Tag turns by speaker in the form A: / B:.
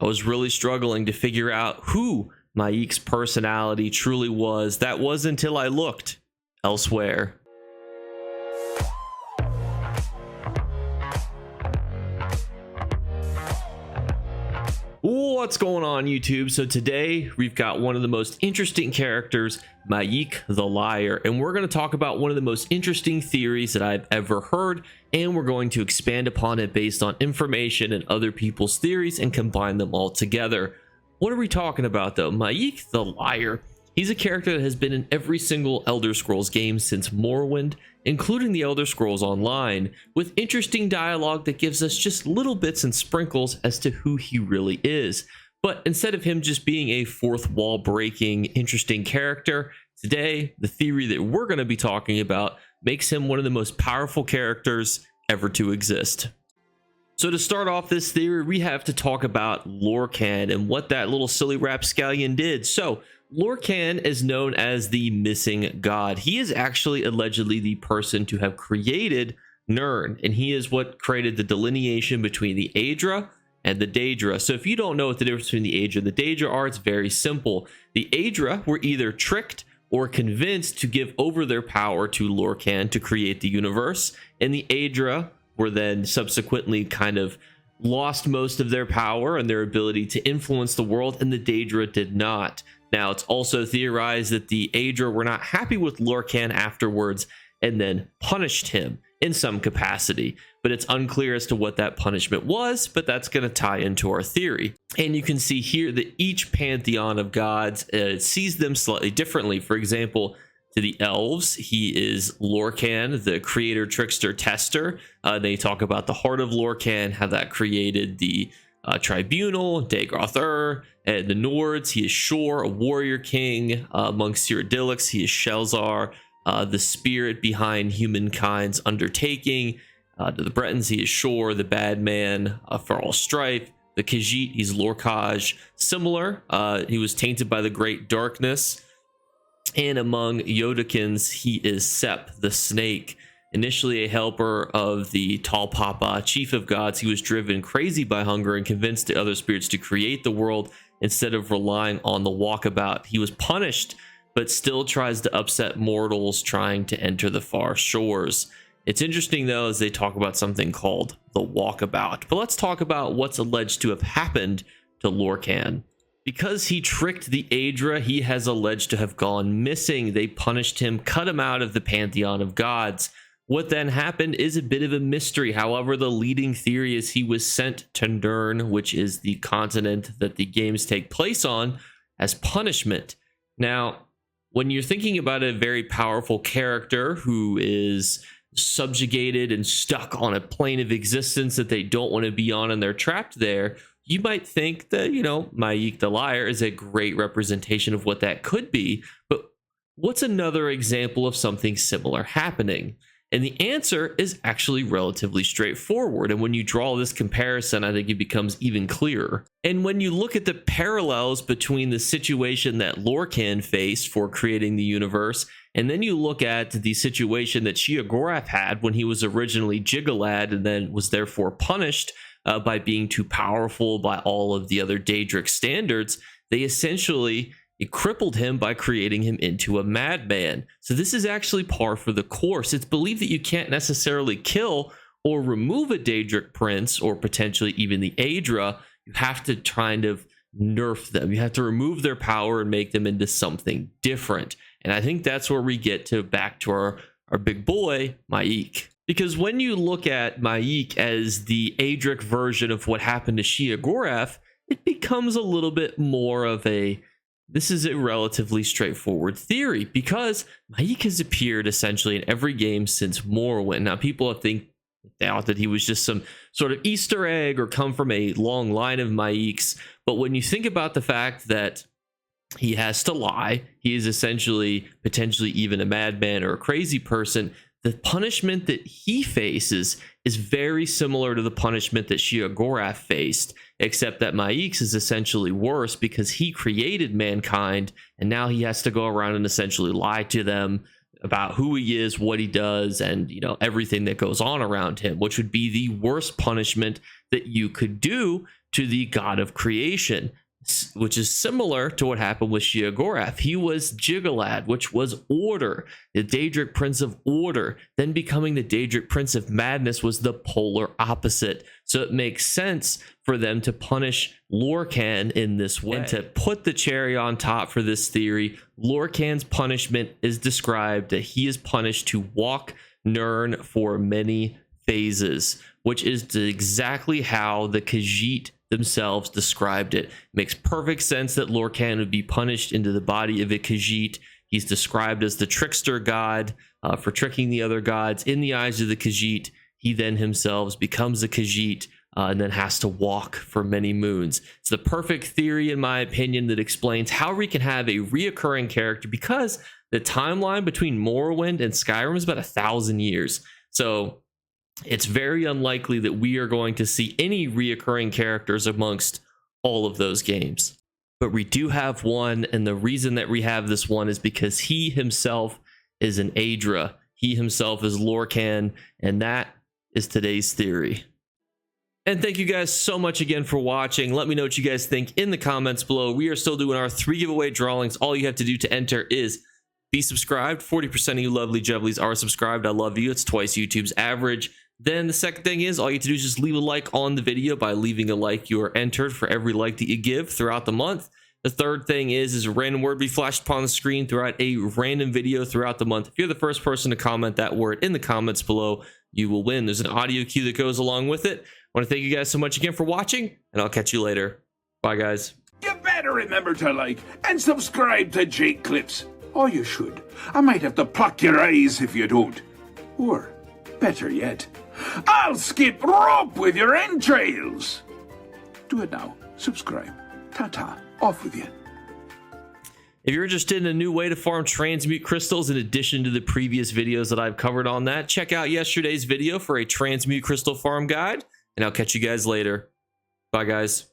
A: was really struggling to figure out who Maik's personality truly was. That was until I looked elsewhere. What's going on, YouTube? So today we've got one of the most interesting characters, Maik the Liar, and we're going to talk about one of the most interesting theories that I've ever heard, and we're going to expand upon it based on information and other people's theories and combine them all together. What are we talking about though? Maik the Liar. He's a character that has been in every single Elder Scrolls game since Morrowind, including the Elder Scrolls Online, with interesting dialogue that gives us just little bits and sprinkles as to who he really is. But instead of him just being a fourth wall breaking, interesting character, today the theory that we're going to be talking about makes him one of the most powerful characters ever to exist. So to start off this theory, we have to talk about Lorkhan and what that little silly rapscallion did. So Lorkhan is known as the missing god. He is actually allegedly the person to have created Nirn, and he is what created the delineation between the Aedra and the Daedra. So if you don't know what the difference between the Aedra and the Daedra are, it's very simple. The Aedra were either tricked or convinced to give over their power to Lorkhan to create the universe, and the Aedra were then subsequently kind of lost most of their power and their ability to influence the world, and the Daedra did not. Now, it's also theorized that the Aedra were not happy with Lorkhan afterwards and then punished him in some capacity, but it's unclear as to what that punishment was, but that's going to tie into our theory. And you can see here that each pantheon of gods sees them slightly differently. For example, to the elves, he is Lorkhan, the creator, trickster, tester. They talk about the heart of Lorkhan, how that created the tribunal, Dagroth. And the Nords, he is Shor, a warrior king. Amongst Cyrodiilics, he is Shelzar, the spirit behind humankind's undertaking. To the Bretons, he is Shor, the bad man for all strife. The Khajiit, he's Lorkhaj. Similar, he was tainted by the great darkness. And among Yodakins, he is Sep, the snake. Initially a helper of the Tal Papa, chief of gods, he was driven crazy by hunger and convinced the other spirits to create the world instead of relying on the walkabout. He was punished, but still tries to upset mortals trying to enter the far shores. It's interesting, though, as they talk about something called the walkabout. But let's talk about what's alleged to have happened to Lorkhan. Because he tricked the Aedra, he has alleged to have gone missing. They punished him, cut him out of the pantheon of gods. What then happened is a bit of a mystery. However, the leading theory is he was sent to Nirn, which is the continent that the games take place on, as punishment. Now, when you're thinking about a very powerful character who is subjugated and stuck on a plane of existence that they don't want to be on and they're trapped there, you might think that, Maik the Liar is a great representation of what that could be. But what's another example of something similar happening? And the answer is actually relatively straightforward. And when you draw this comparison, I think it becomes even clearer. And when you look at the parallels between the situation that Lorkhan faced for creating the universe, and then you look at the situation that Sheogorath had when he was originally Jiggalad and then was therefore punished by being too powerful by all of the other Daedric standards, they essentially crippled him by creating him into a madman. So this is actually par for the course. It's believed that you can't necessarily kill or remove a Daedric prince, or potentially even the Aedra. You have to kind of nerf them. You have to remove their power and make them into something different. And I think that's where we get to back to our big boy, Maik. Because when you look at Maik as the Aedric version of what happened to Sheogorath, it becomes a little bit more of this is a relatively straightforward theory, because Maik has appeared essentially in every game since Morrowind. Now, people have thought that he was just some sort of Easter egg or come from a long line of Maiks. But when you think about the fact that he has to lie, he is essentially potentially even a madman or a crazy person, the punishment that he faces is very similar to the punishment that Sheogorath faced, except that Maik's is essentially worse because he created mankind, and now he has to go around and essentially lie to them about who he is, what he does, and everything that goes on around him, which would be the worst punishment that you could do to the god of creation, which is similar to what happened with Sheogorath. He was Jiggalad, which was order, the Daedric Prince of Order. Then becoming the Daedric Prince of Madness was the polar opposite. So it makes sense for them to punish Lorkhan in this way. And to put the cherry on top for this theory, Lorkhan's punishment is described that he is punished to walk Nirn for many phases, which is exactly how the Khajiit themselves described it. Makes perfect sense that Lorkhan would be punished into the body of a Khajiit. He's described as the trickster god for tricking the other gods. In the eyes of the Khajiit, he then himself becomes a Khajiit and then has to walk for many moons. It's the perfect theory, in my opinion, that explains how we can have a reoccurring character, because the timeline between Morrowind and Skyrim is about 1,000 years. So it's very unlikely that we are going to see any reoccurring characters amongst all of those games. But we do have one, and the reason that we have this one is because he himself is an Aedra. He himself is Lorkhan, and that is today's theory. And thank you guys so much again for watching. Let me know what you guys think in the comments below. We are still doing our 3 giveaway drawings. All you have to do to enter is be subscribed. 40% of you lovely jevelies are subscribed. I love you. It's twice YouTube's average. Then the second thing is, all you have to do is just leave a like on the video. By leaving a like, you are entered for every like that you give throughout the month. The third thing is a random word be flashed upon the screen throughout a random video throughout the month. If you're the first person to comment that word in the comments below, you will win. There's an audio cue that goes along with it. I want to thank you guys so much again for watching, and I'll catch you later. Bye, guys.
B: You better remember to like and subscribe to Jake Clips. Or you should. I might have to pluck your eyes if you don't. Or, better yet, I'll skip rope with your entrails. Do it now. Subscribe. Ta-ta. Off with you.
A: If you're interested in a new way to farm transmute crystals in addition to the previous videos that I've covered on that, check out yesterday's video for a transmute crystal farm guide, and I'll catch you guys later. Bye, guys.